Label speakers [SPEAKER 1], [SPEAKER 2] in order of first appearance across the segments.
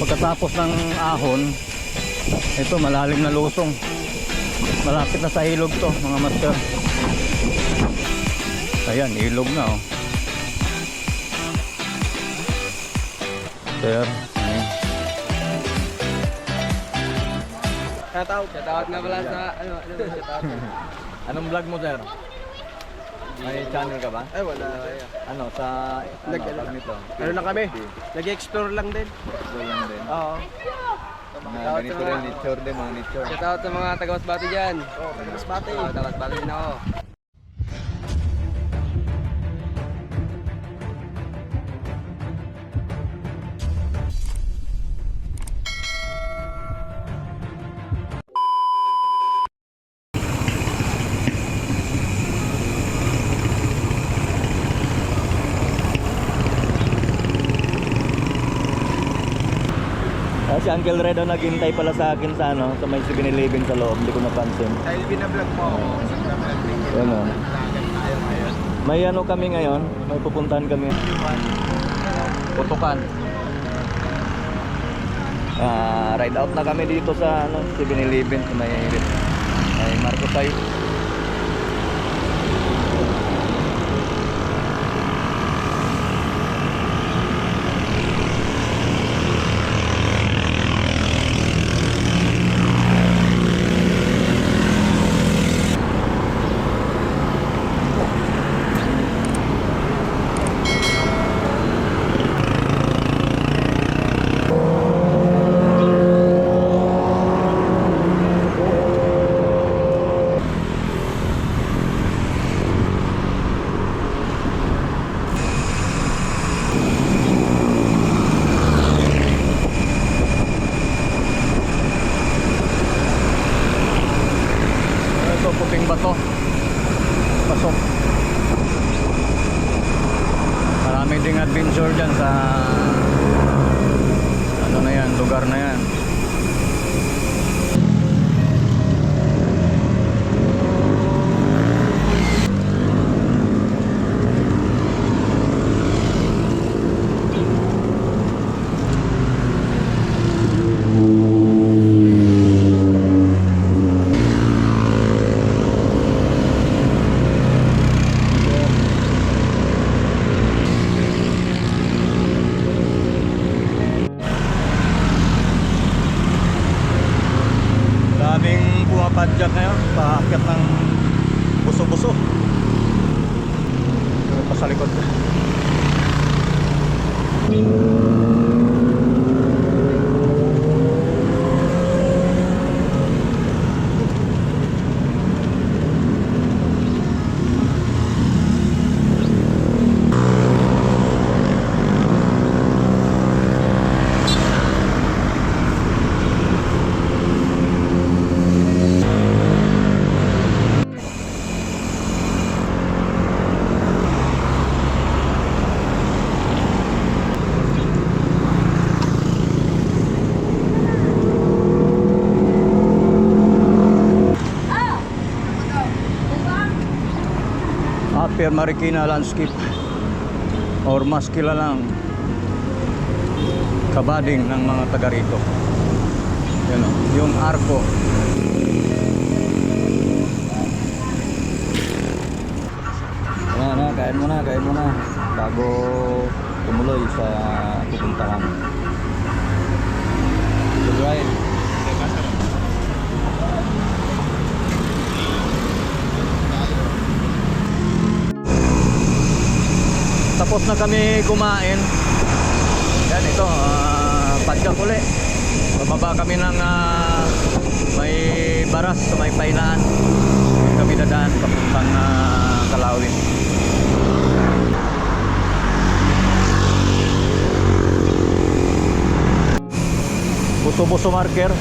[SPEAKER 1] Pagkatapos ng ahon, ito malalim na lusong. Malapit na sa ilog to mga master. Ayan, ilog na oh. Sir, ayan.
[SPEAKER 2] Shoutout nga pala sa shoutout.
[SPEAKER 1] Anong vlog mo, sir? May channel ka ba?
[SPEAKER 2] Ay wala.
[SPEAKER 1] Ano, sa tawag nito?
[SPEAKER 2] Ano lang kami? Nag-explore lang din.
[SPEAKER 1] Explore lang din.
[SPEAKER 2] Oo.
[SPEAKER 1] Mga ganito rin, nature din, mga nature.
[SPEAKER 2] Shoutout sa mga taga-Masbate dyan. Oo, taga-Masbate. Oo, taga-Masbate din ako.
[SPEAKER 1] Si Uncle Redo naghintay pala sa akin sa ano, sa may 7-Eleven sa loob, hindi ko napansin.
[SPEAKER 2] Dahil binablog mo ako.
[SPEAKER 1] Ano? May ano kami ngayon, may pupuntahan kami. Putukan. Ride out na kami dito sa ano, 7-Eleven sa may Marcos Tayo. Puting bato pasok. Marami ding adventure dyan sa ano na yan, lugar na yan. Padjak ngayon, paakyat ng buso-buso. Pa sa likod. Upper Marikina landscape or mas kilalang kabading ng mga taga rito. Yan o, yung arko. Kain mo na bago tumuloy sa pupuntahan. Alright. Tapos na kami kumain. Yan ito, padjak uli. Bababa kami ng may baras sa may painaan. Kami dadaan papuntang Kalawin. Buso-buso marker.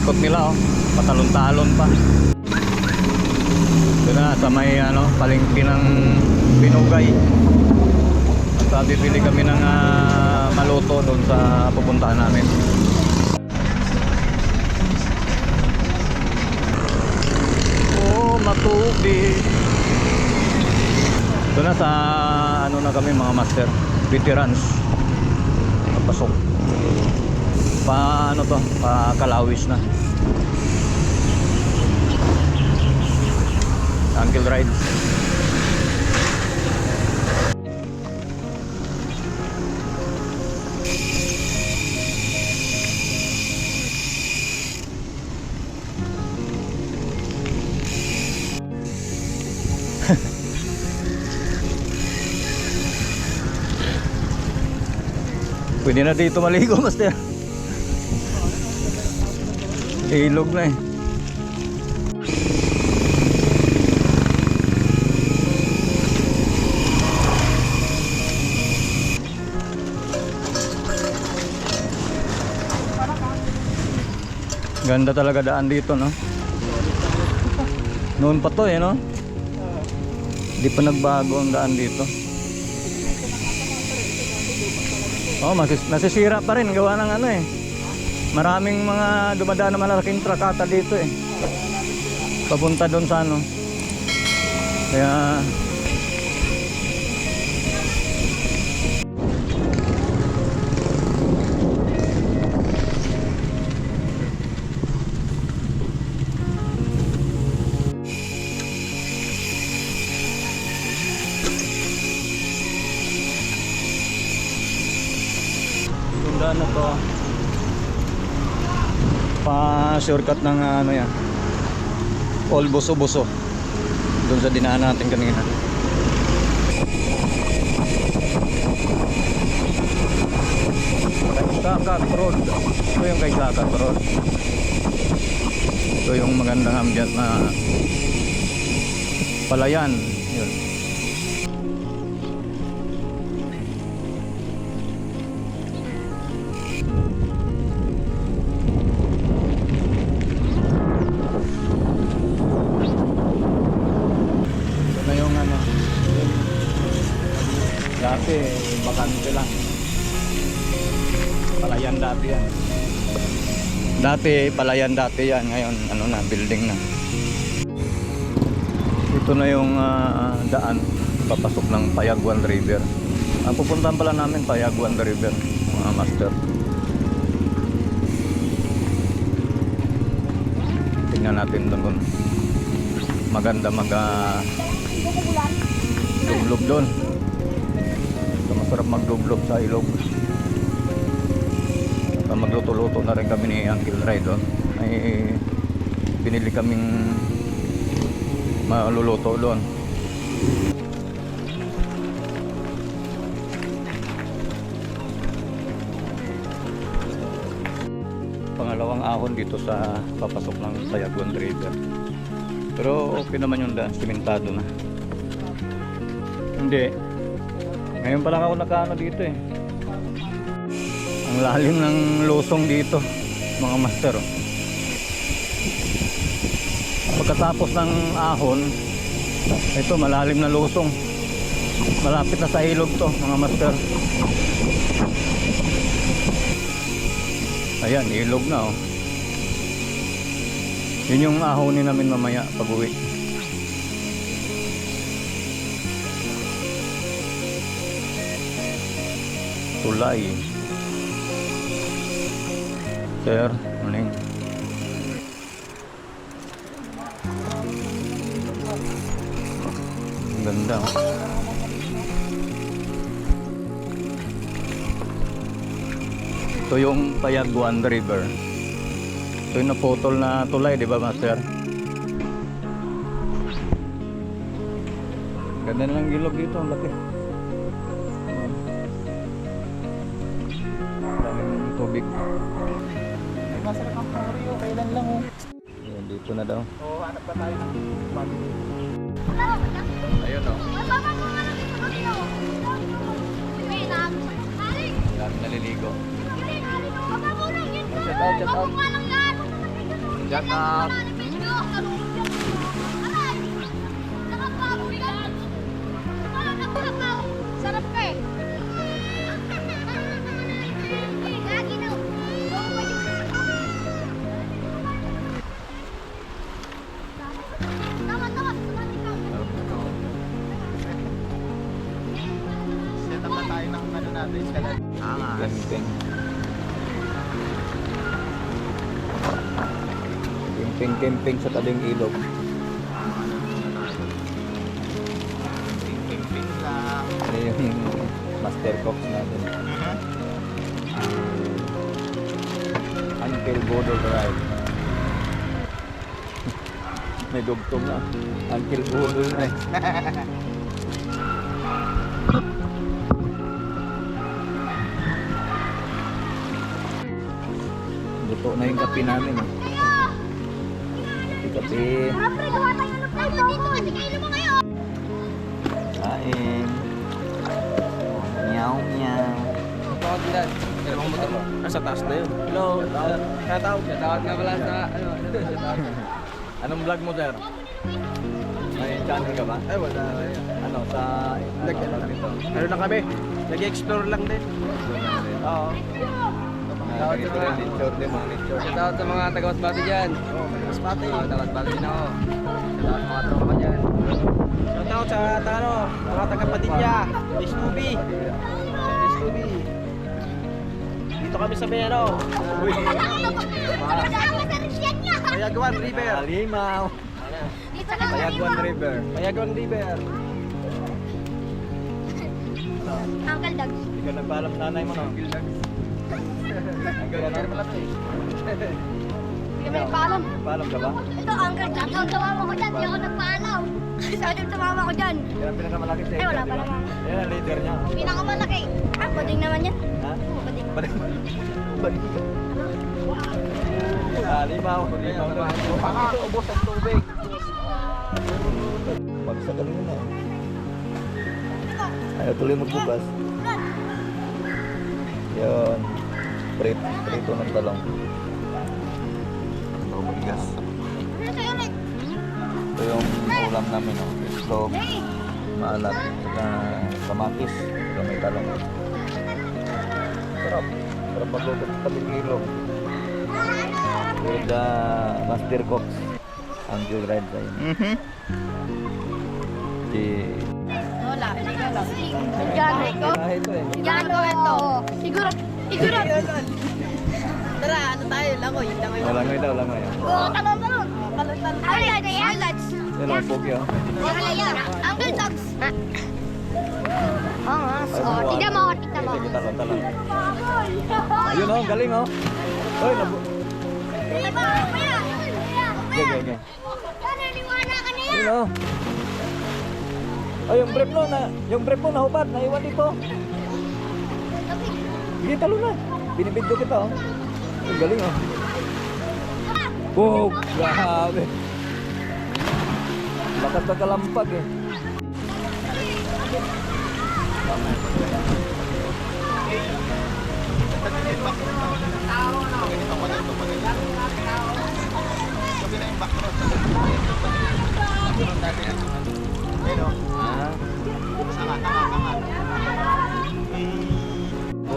[SPEAKER 1] ikot nila, oh. Patalon-talon pa. Ito na sa may palengke ng Binugay. At bibili kami ng maluto doon sa pupuntahan namin. Oh, matubig. Ito na sa na kami mga master, veterans. Papasok. Pa Kalawis na. Uncle rides. Pwede na dito maligo, master. Ilog na eh. Ganda talaga daan dito, no? Noon pa to eh, no? Di pa nagbago ang daan dito. Oh, nasisira pa rin gawa ng eh. Maraming mga dumadaan na malalaking trakata dito eh. Papunta doon sa Kaya na to pa shortcut ng yan all buso-buso doon sa dinaan natin kanina. Kaysakat Road, ito yung Kaysakat Road. Ito yung magandang ambience na palayan yun. Dati bakante lang. Palayan dati yan. Palayan dati yan. Ngayon na, building na. Ito na yung daan papasok ng Payaguan River. Ang pupuntahan pala namin Payaguan River, mga master. Tingnan natin doon. Maganda lublog doon. Masarap maglublog sa ilog. At magluto-luto na rin kami ni Uncle Ray doon. Ay binili kaming maluluto doon. Pangalawang ahon dito sa papasok ng Payaguan River. Pero okay naman yung daan, simentado na. Hindi. Ngayon pa lang ako nakaano dito eh. Ang lalim ng lusong dito, mga master. Pagkatapos ng ahon, ito malalim na lusong. Malapit na sa ilog to, mga master. Ayan, ilog na oh. Yun yung ahonin namin mamaya pag uwi. Tulay. Sir, morning. Ang ganda oh. Ito yung Payaguan River. Ito yung naputol na tulay, di ba master? Ganda na ng ilog dito, ang laki. Tubig.
[SPEAKER 3] Ay, masarap ang Oreo, kailan lang oh.
[SPEAKER 1] Ayan, dito na daw.
[SPEAKER 3] Oo, hanap pa tayo ng bago.
[SPEAKER 1] Ayun oh. Dami naliligo. Shout out.
[SPEAKER 2] Shout out.
[SPEAKER 4] Sarap ka eh. Lagi na. Tama, tama.
[SPEAKER 3] Set up na tayo ng ano natin, escalade.
[SPEAKER 1] Camping. Camping sa tabing ilog.
[SPEAKER 3] Ping-ping lang.
[SPEAKER 1] Ano yung master cooks natin. Uncle Bodo Drive. May dugtong na. Uncle Bodo Drive. Luto na yung kape namin. Kape.
[SPEAKER 4] Sarap rin. Gawa tayo ng plano dito. Kasi kainin mo ngayon.
[SPEAKER 1] Kain. Meow meow.
[SPEAKER 2] Shout out. Kailan mo motor mo?
[SPEAKER 3] Nasa taas na yun.
[SPEAKER 2] Hello. Shout out. Shout out nga pala sa shout out.
[SPEAKER 1] Anong vlog mo, sir? May channel ka ba?
[SPEAKER 3] Ay, wala.
[SPEAKER 1] Ano, sa...
[SPEAKER 3] Ano na kami? Nag-explore lang din. Oo.
[SPEAKER 1] Ganito rin, nature din, mga nature.
[SPEAKER 2] Shout out sa mga taga-Masbate dyan.
[SPEAKER 3] Masbate.
[SPEAKER 2] Taga-Masbate din ako. Shout out sa mga tropa dyan.
[SPEAKER 3] Shout out sa mga taga-Padilla. Istubi. Istubi. Dito kami sa may ano. Payagwan River.
[SPEAKER 1] Alimaw.
[SPEAKER 4] Dito na.
[SPEAKER 1] Payagwan River.
[SPEAKER 3] Payagwan River.
[SPEAKER 4] Uncle Doug.
[SPEAKER 1] Hindi ka nagpaalam sa nanay mo, no? Ang ganda na pala ito
[SPEAKER 4] Hindi may paalam.
[SPEAKER 1] Nagpaalam ka ba?
[SPEAKER 4] Ito, Uncle Doug. Ikaw tumama ko dyan. Hindi ako nagpaalam. Sabi tumama ko dyan.
[SPEAKER 1] Yan ang pinakamalaki sa
[SPEAKER 4] Ay, wala
[SPEAKER 1] di
[SPEAKER 4] pa
[SPEAKER 1] ba?
[SPEAKER 4] naman.
[SPEAKER 1] Yan ang leader niya.
[SPEAKER 4] Pinakamalaki. Ah, bading naman yan.
[SPEAKER 1] Ha?
[SPEAKER 4] Bading.
[SPEAKER 1] Balik. Balik. Alimaw. Alimaw na.
[SPEAKER 3] Ito, ubos ang tubig.
[SPEAKER 1] Magsagal mo na. Ayaw tuloy magbukas. Yun. Prito ng talong. Ito, bigas.
[SPEAKER 4] Ano sa'yo, Nick?
[SPEAKER 1] Ito yung ulam namin, no? Itlog,
[SPEAKER 4] Hey!
[SPEAKER 1] maalat, saka kamatis. Ito may talong. Sarap. Sarap magluto sa tabing ilog. With the master cooks. Uncle Red Ryan. Si...
[SPEAKER 4] Wala, ikaw lang. Diyan ito.
[SPEAKER 1] Ito eh.
[SPEAKER 4] Diyan ito. Siguro. Siguro.
[SPEAKER 5] Tara, ano tayo? Langoy.
[SPEAKER 1] Langoy daw, langoy.
[SPEAKER 4] Oo, talon. Highlights.
[SPEAKER 1] Yan ang pogi, oh.
[SPEAKER 4] Uncle Dogs. Oo nga. Oh, tignan mo. Tignan mo.
[SPEAKER 1] Sige, talon. Ayun, oh, galing, oh. Hoy, nabu...
[SPEAKER 4] Diba? Kuya.
[SPEAKER 1] Sige.
[SPEAKER 4] Naniniwala ka niya.
[SPEAKER 1] Ayun, oh. Ay, yung brief mo nahubad, naiwan dito. Sige, talon na. Binibidyo kita, oh. Ang galing, oh. Oh, grabe. Lakas ka kalampag, eh.
[SPEAKER 3] Sabi na yung background. Background natin. Ayun o.
[SPEAKER 1] Ah,
[SPEAKER 3] Tanga.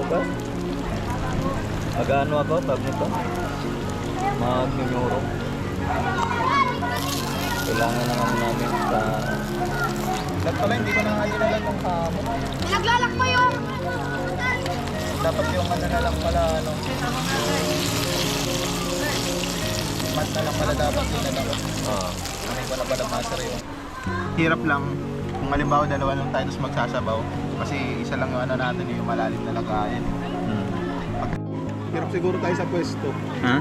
[SPEAKER 1] bukas. Mag-ano ako, tawag nito? Mag-numero. Kailangan naman namin sa...
[SPEAKER 3] Dapat pala hindi ko na nga yun kung kamo.
[SPEAKER 4] Naglalak pa yung.
[SPEAKER 3] Dapat yung ano na lang pala, ano. Mat na lang pala dapat yun na lang.
[SPEAKER 1] Ah.
[SPEAKER 3] Hindi ko na pala master yun. Hirap lang. Kung halimbawa dalawa lang tayo tapos magsasabaw. Kasi isa lang yung ano natin yung malalim na lagayan. Hirap siguro tayo sa pwesto.
[SPEAKER 1] Ha?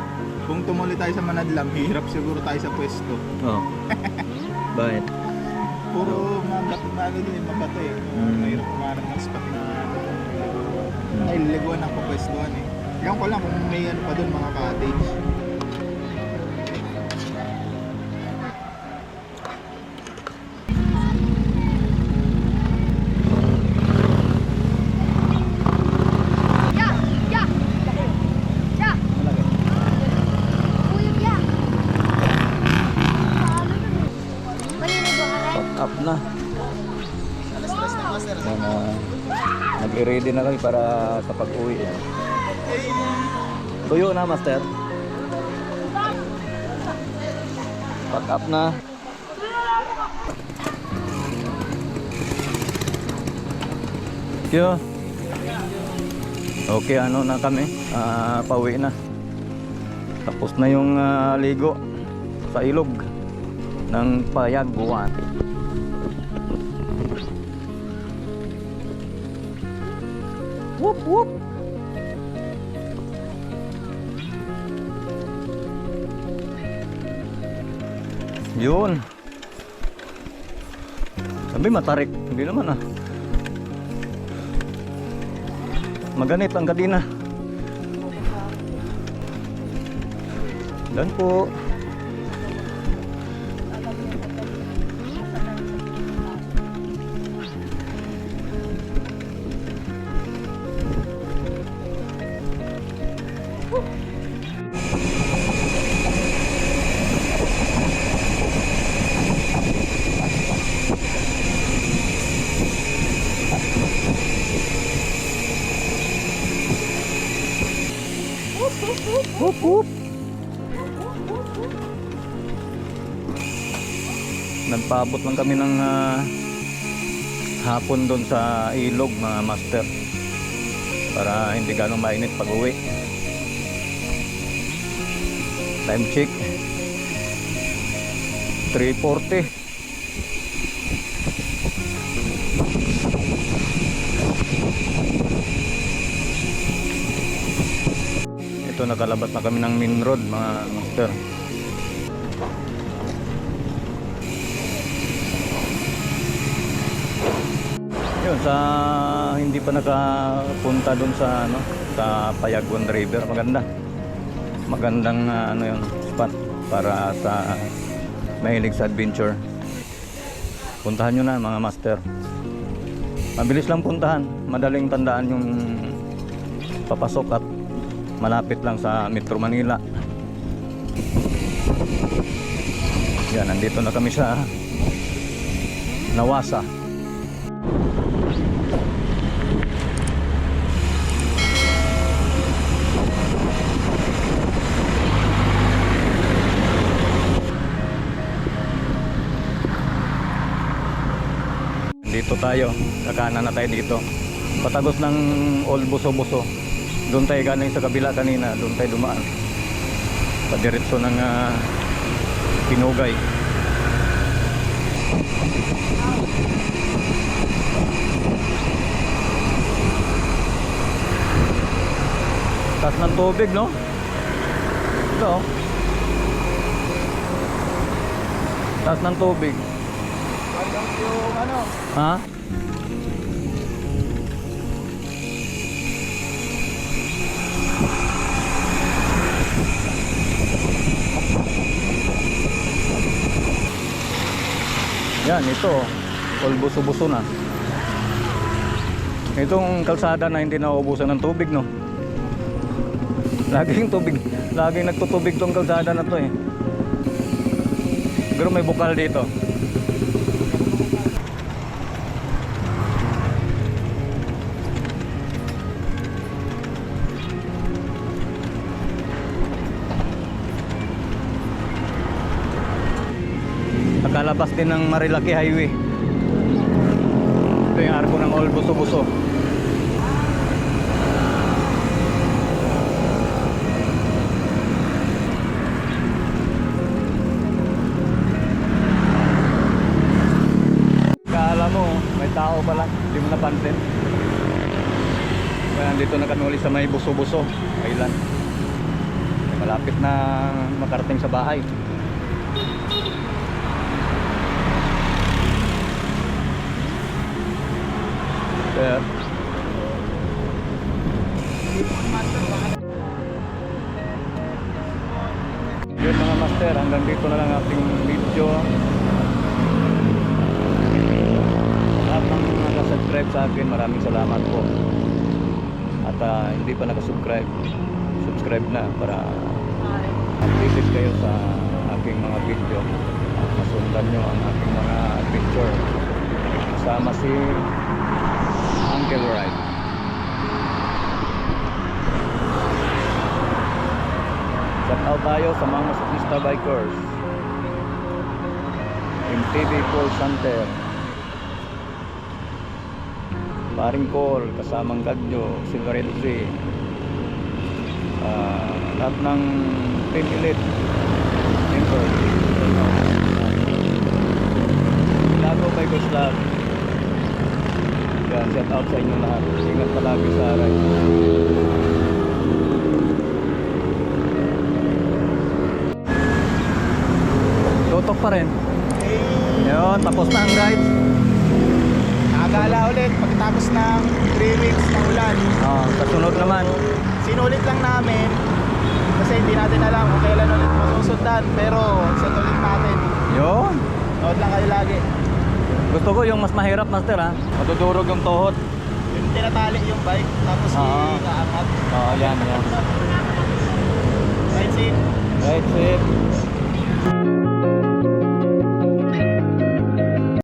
[SPEAKER 3] Kung tumuli tayo sa Manadlam, hirap siguro tayo sa pwesto.
[SPEAKER 1] Oo. Bakit?
[SPEAKER 3] Puro mabato din, mabato eh. Mahirap kumarang ng spot na ay liliguan ng papwestuhan eh. Ewan ko lang kung may ano pa doon mga cottage.
[SPEAKER 4] Ya. Uyog ya.
[SPEAKER 1] Yan, nag-ready na kami para kapag uwi. Tuyo na, master. Pack up na. Yo. Okay, ano na kami? Pauwi na. Tapos na yung ligo sa ilog ng Payaguan. Whoop whoop. Yun. Sabi matarik, hindi naman ah. Maganit ang kadina. Dan po. Whoop whoop. Nagpaabot lang kami ng hapon doon sa ilog, mga master, para hindi ganong mainit pag uwi. Time check 3:40. Ito, nakalabas na kami ng main road, mga master. Yun, sa hindi pa nakapunta doon sa sa Payaguan River, magandang yun, spot para sa mahilig sa adventure. Puntahan nyo na, mga master. Mabilis lang puntahan, madaling tandaan yung papasok at malapit lang sa Metro Manila. Yan, nandito na kami sa Nawasa. Dito tayo, kakanan na tayo dito. Patagos ng Old Buso-Buso. Doon tayo galing sa kabila kanina, doon tayo dumaan. Padiretso ng Pinugay. Taas ng tubig, no? Ito. Taas ng tubig.
[SPEAKER 3] Yung ano,
[SPEAKER 1] Ha? Yan, ito. All buso-buso na. Itong kalsada na hindi nauubusan ng tubig, no? Laging tubig. Laging nagtutubig tong kalsada na to eh. Pero may bukal dito. Nakalabas din ng Marilaki Highway. Ito yung arko ng All Buso-Buso. Kala mo may tao pala, hindi mo napansin. Kaya dito na kami ulit sa may Buso-Buso Island. Malapit na makarating sa bahay. Yeah. Yun, mga master, hanggang dito na lang ating video. Lahat ng nakasubscribe sa akin, maraming salamat po. At hindi pa nakasubscribe, subscribe na para updated kayo sa aking mga video. Masundan nyo ang aking mga adventure. Kasama si Uncle Wright. Shout out tayo sa mga motorista bikers. MTV Call Center. Paring Call, kasamang Gadyo, Silverenzi. Lahat ng Team Elite members. Lago Bikers Club. Yan, shout out sa inyo lahat. Ingat palagi sa ride. Tutok pa rin. Yun, tapos na ang ride.
[SPEAKER 3] Nakagala ulit pagkatapos ng 3 weeks na ulan.
[SPEAKER 1] Kasunod naman.
[SPEAKER 3] Sinulit lang namin kasi hindi natin alam kung kailan ulit masusundan, pero sa tuloy natin.
[SPEAKER 1] Yun.
[SPEAKER 3] Nood lang kayo lagi.
[SPEAKER 1] Gusto ko yung mas mahirap, master, ha? Madudurog yung tuhod.
[SPEAKER 3] Yung tinatali yung bike, tapos
[SPEAKER 1] Oo.
[SPEAKER 3] iaangat.
[SPEAKER 1] Yan.
[SPEAKER 3] Right seat.
[SPEAKER 1] Right, safe.